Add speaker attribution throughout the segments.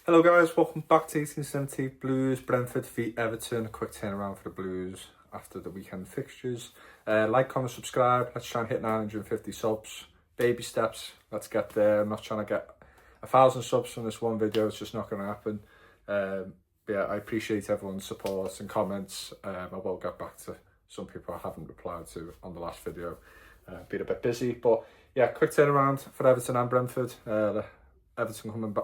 Speaker 1: Hello guys, welcome back to 1870 Blues. Brentford v Everton. A quick turnaround for the Blues after the weekend fixtures. Like, comment, subscribe. Let's try and hit 950 subs. Baby steps. Let's get there. I'm not trying to get 1,000 subs from this one video. It's just not going to happen. But yeah, I appreciate everyone's support and comments. I will get back to some people I haven't replied to on the last video. Been a bit busy, but yeah, quick turnaround for Everton and Brentford. Everton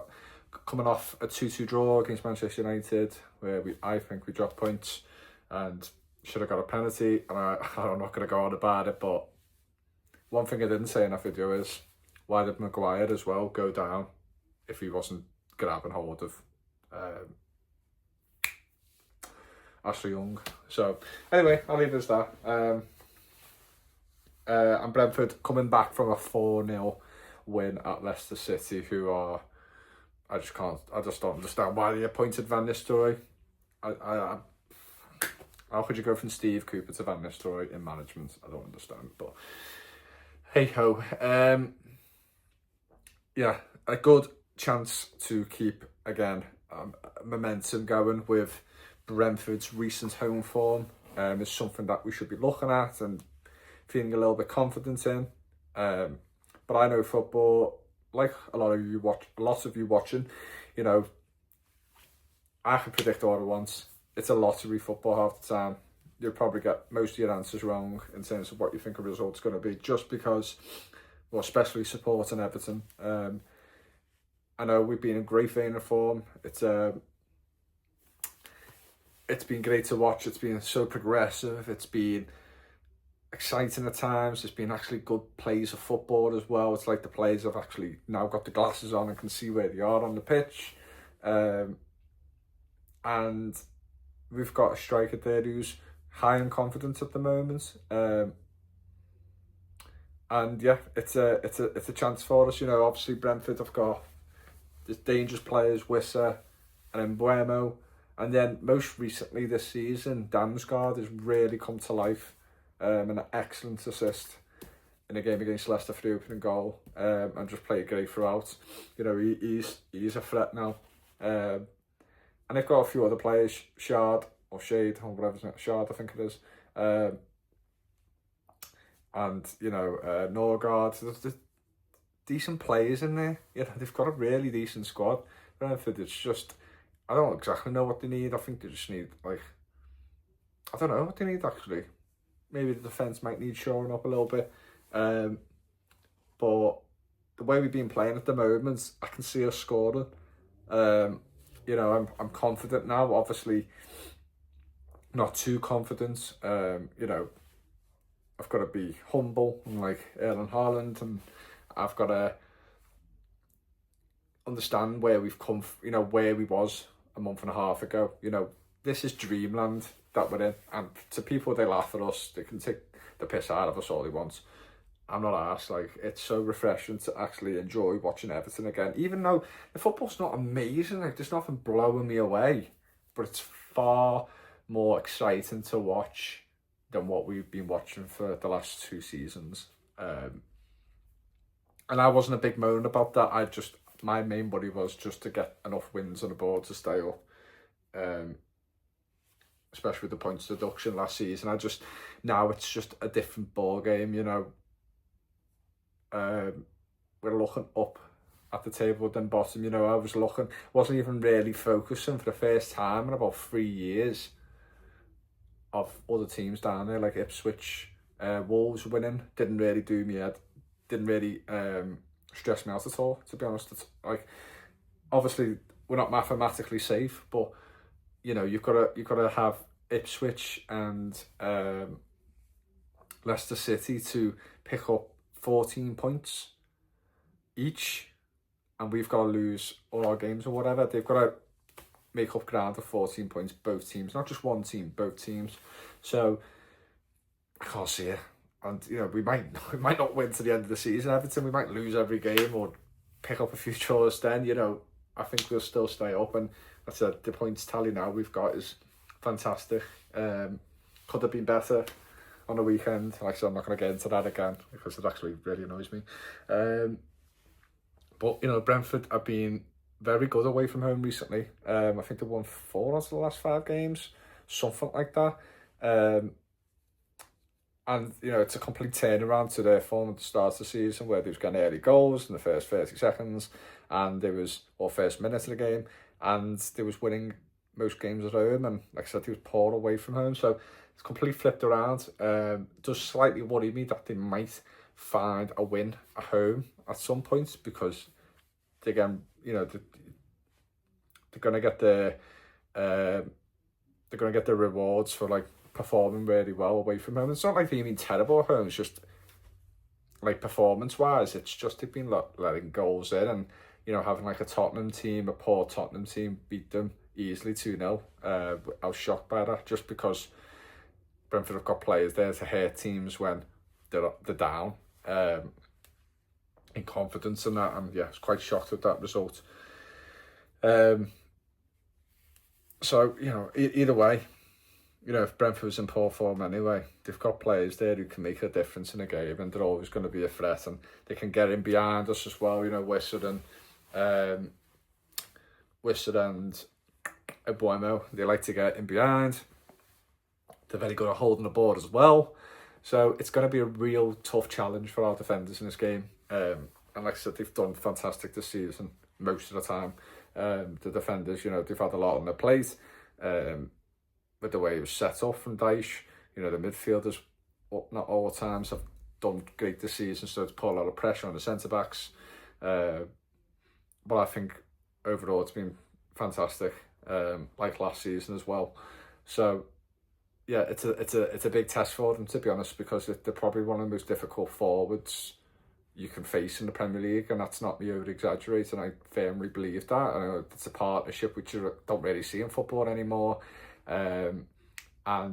Speaker 1: coming off a 2-2 draw against Manchester United, where I think we dropped points and should have got a penalty. And I'm not going to go on about it, but one thing I didn't say in that video is, why did Maguire as well go down if he wasn't grabbing hold of Ashley Young? So anyway, I'll leave it as that. And Brentford coming back from a 4-0 win at Leicester City, who are, I just don't understand why they appointed Van Nistelrooy. How could you go from Steve Cooper to Van Nistelrooy in management? I don't understand, but hey ho. Yeah, a good chance to keep again momentum going with Brentford's recent home form. Is something that we should be looking at and feeling a little bit confident in. But I know football, like a lot of you watching, you know, I can predict all at once. It's a lottery football half the time. You'll probably get most of your answers wrong in terms of what you think a result's going to be, just because, well, especially supporting Everton. I know we've been in great vein of form. It's been great to watch. It's been so progressive. It's been exciting at times. There's been actually good plays of football as well. It's like the players have actually now got the glasses on and can see where they are on the pitch. And we've got a striker there who's high in confidence at the moment. And yeah, it's a chance for us. You know, obviously Brentford have got this dangerous players, Wissa and Embuemo. And then most recently this season, Damsgaard has really come to life. An excellent assist in a game against Leicester for the opening goal, and just played great throughout. You know, he's a threat now. And they've got a few other players, Shard or whatever, Shard I think it is. And you know, Norgard. There's decent players in there. You know, they've got a really decent squad. Brentford, it's just, I don't exactly know what they need. I think they just need, like, I don't know what they need actually. Maybe the defence might need shoring up a little bit. But the way we've been playing at the moment, I can see us scoring. You know, I'm confident now. Obviously, not too confident. You know, I've got to be humble, like Erling Haaland, and I've got to understand where we've come. You know, where we was a month and a half ago. You know, this is dreamland that we're in, and to people, they laugh at us, they can take the piss out of us all they want. I'm not arsed. Like, it's so refreshing to actually enjoy watching Everton again, even though the football's not amazing. Like, there's nothing blowing me away, but it's far more exciting to watch than what we've been watching for the last 2 seasons. And I wasn't a big moan about that. My main worry was just to get enough wins on the board to stay up. Especially with the points deduction last season. Now it's just a different ball game, you know. We're looking up at the table than bottom, you know. Wasn't even really focusing for the first time in about 3 years of other teams down there, like Ipswich, Wolves winning. Didn't really do me head, didn't really stress me out at all, to be honest. It's like, obviously we're not mathematically safe, but you know, you've got to have Ipswich and Leicester City to pick up 14 points each, and we've got to lose all our games or whatever. They've got to make up ground of 14 points, both teams, not just one team, both teams. So I can't see it. And you know, we might not win to the end of the season, Everton. We might lose every game or pick up a few draws then, you know. I think we'll still stay up, and I said the points tally now we've got is fantastic. Could have been better on the weekend. Like I said, I'm not going to get into that again because it actually really annoys me. But you know, Brentford have been very good away from home recently. I think they won 4 out of the last 5 games, something like that. And, you know, it's a complete turnaround to their form at the start of the season where they was getting early goals in the first 30 seconds and there was, or first minute of the game, and they was winning most games at home, and like I said, they was poor away from home. So it's completely flipped around. Does slightly worry me that they might find a win at home at some point, because again, you know, they're gonna get their rewards for like performing really well away from home. It's not like they've been terrible at home. It's just like performance wise, it's just they've been letting goals in, and you know, having like a poor Tottenham team beat them easily 2-0. I was shocked by that, just because Brentford have got players there to hurt teams when they're down in confidence and that. And yeah, I was quite shocked at that result. So, you know, either way, you know, if Brentford was in poor form anyway, they've got players there who can make a difference in a game, and they're always going to be a threat, and they can get in behind us as well. You know, Wissard and Ebuemo, they like to get in behind. They're very good at holding the ball as well. So it's going to be a real tough challenge for our defenders in this game. And like I said, they've done fantastic this season most of the time. The defenders, you know, they've had a lot on their plate. With the way it was set up from Dyche, you know, the midfielders, not all the times, have done great this season, so it's put a lot of pressure on the centre-backs. But I think overall it's been fantastic, like last season as well. So yeah, it's a big test for them, to be honest, because they're probably one of the most difficult forwards you can face in the Premier League, and that's not me over-exaggerating. I firmly believe that. I know it's a partnership which you don't really see in football anymore. And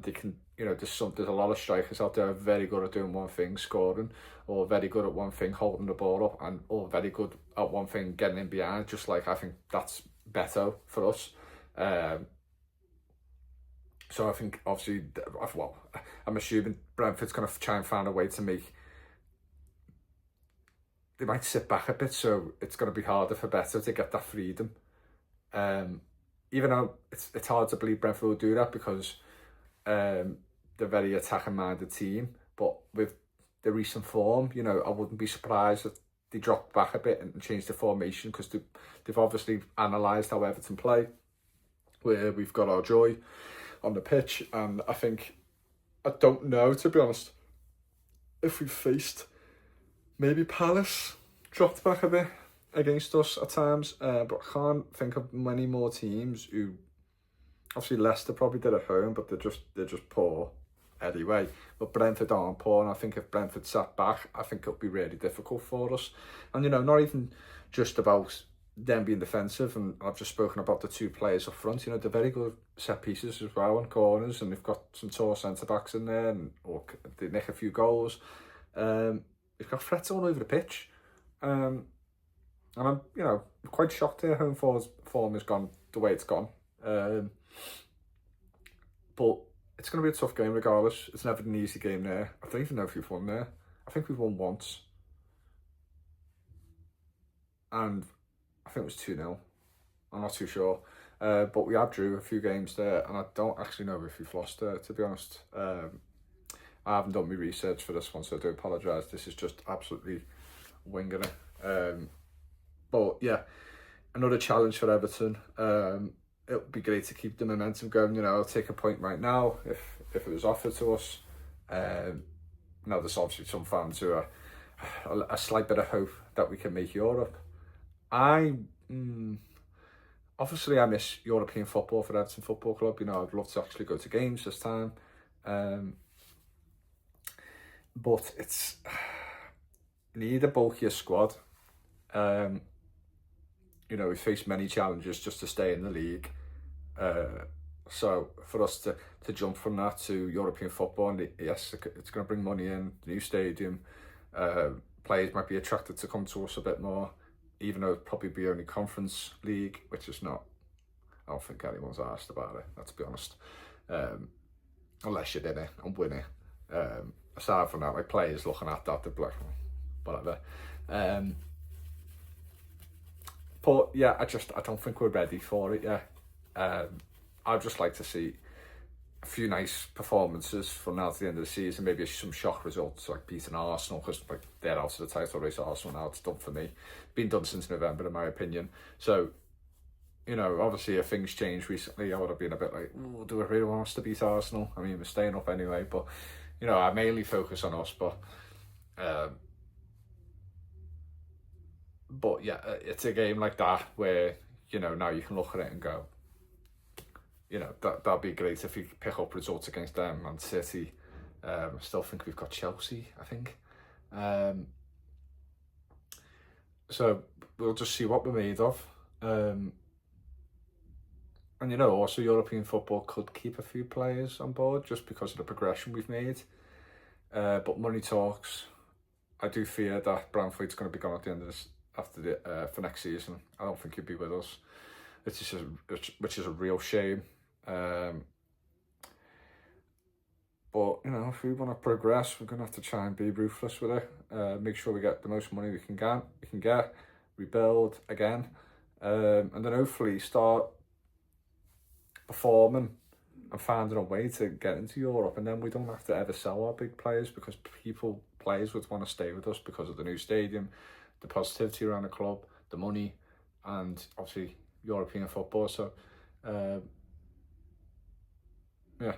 Speaker 1: they can, you know, there's a lot of strikers out there very good at doing one thing, scoring, or very good at one thing, holding the ball up, and or very good at one thing, getting in behind. Just like I think that's better for us. So I think obviously, well, I'm assuming Brentford's going to try and find a way to make. They might sit back a bit, so it's going to be harder for Better to get that freedom. Even though it's hard to believe Brentford will do that, because they're a very attacking-minded team. But with the recent form, you know, I wouldn't be surprised if they dropped back a bit and changed the formation, because they've obviously analysed how Everton play, where we've got our joy on the pitch. And I don't know, to be honest, if we faced maybe Palace dropped back a bit against us at times, but I can't think of many more teams who, obviously Leicester probably did at home, but they're just poor anyway. But Brentford aren't poor, and I think if Brentford sat back, I think it'll be really difficult for us. And you know, not even just about them being defensive, and I've just spoken about the 2 players up front. You know, they're very good set pieces as well, and corners, and they've got some tall centre backs in there, or they nick a few goals. They've got threats all over the pitch. And I'm, you know, quite shocked their home form has gone the way it's gone. But it's going to be a tough game regardless. It's never an easy game there. I don't even know if we've won there. I think we've won once. And I think it was 2-0. I'm not too sure. But we have drew a few games there, and I don't actually know if we've lost there, to be honest. I haven't done my research for this one, so I do apologise. This is just absolutely winging it. But yeah, another challenge for Everton. It would be great to keep the momentum going. You know, I'll take a point right now if it was offered to us. Now there's obviously some fans who are a slight bit of hope that we can make Europe. Obviously I miss European football for Everton Football Club. You know, I'd love to actually go to games this time. But it's need a bulkier squad. You know, we face many challenges just to stay in the league. So for us to jump from that to European football, and yes, it's going to bring money in, the new stadium. Players might be attracted to come to us a bit more, even though it'd probably be only Conference League, which is not. I don't think anyone's asked about it, let's be honest. Unless you're in it and win it. Aside from that, like players looking at that, they're like, whatever. But yeah, I don't think we're ready for it yet. I'd just like to see a few nice performances from now to the end of the season, maybe some shock results like beating Arsenal, because like they're out of the title race. Arsenal now, it's done for me. Been done since November, in my opinion. So, you know, obviously if things changed recently, I would have been a bit like, oh, do I really want us to beat Arsenal? I mean, we're staying up anyway, but, you know, I mainly focus on us, but yeah, it's a game like that where, you know, now you can look at it and go, you know, that'd be great if we pick up results against them and City. I still think we've got Chelsea, I think. So we'll just see what we're made of. And, you know, also European football could keep a few players on board just because of the progression we've made. But money talks. I do fear that Brentford's going to be gone at the end of this, for next season. I don't think he'll be with us, which is a real shame. But, you know, if we want to progress, we're going to have to try and be ruthless with it. Make sure we get the most money we can get, rebuild again, and then hopefully start performing and finding a way to get into Europe. And then we don't have to ever sell our big players, because players would want to stay with us because of the new stadium, the positivity around the club, the money, and obviously European football. So, yeah.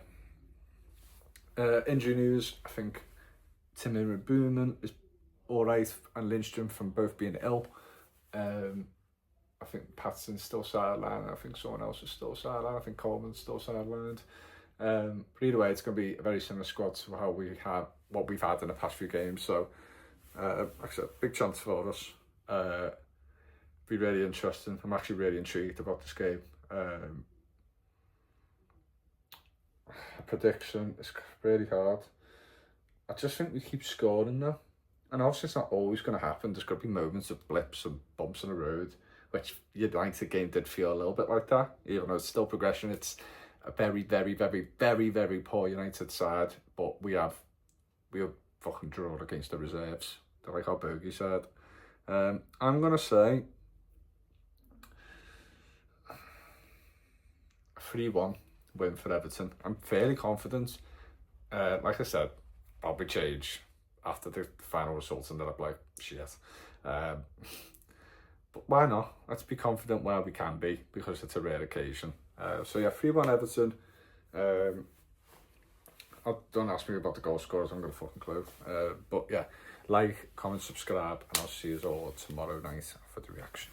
Speaker 1: Injury news, I think Timmy Booman is alright, and Lindstrom from both being ill. I think Patson's still sidelined. I think someone else is still sidelined. I think Coleman's still sidelined. But either way, it's going to be a very similar squad to what we've had in the past few games. So, like I said, big chance for us. Be really interesting. I'm actually really intrigued about this game. Prediction is really hard. I just think we keep scoring though, and obviously it's not always going to happen. There's going to be moments of blips and bumps on the road, which United game did feel a little bit like that, even though it's still progression. It's a very, very, very, very, very poor United side, but we have fucking drawn against the reserves. They're like how Bogey said. I'm going to say 3-1 win for Everton. I'm fairly confident. Like I said, I'll be changed after the final results and then I'm like, shit. But why not? Let's be confident where we can be, because it's a rare occasion. So yeah, 3-1 Everton. Don't ask me about the goal scorers, I'm going to fucking clue. But yeah, like, comment, subscribe, and I'll see you all tomorrow night for the reaction.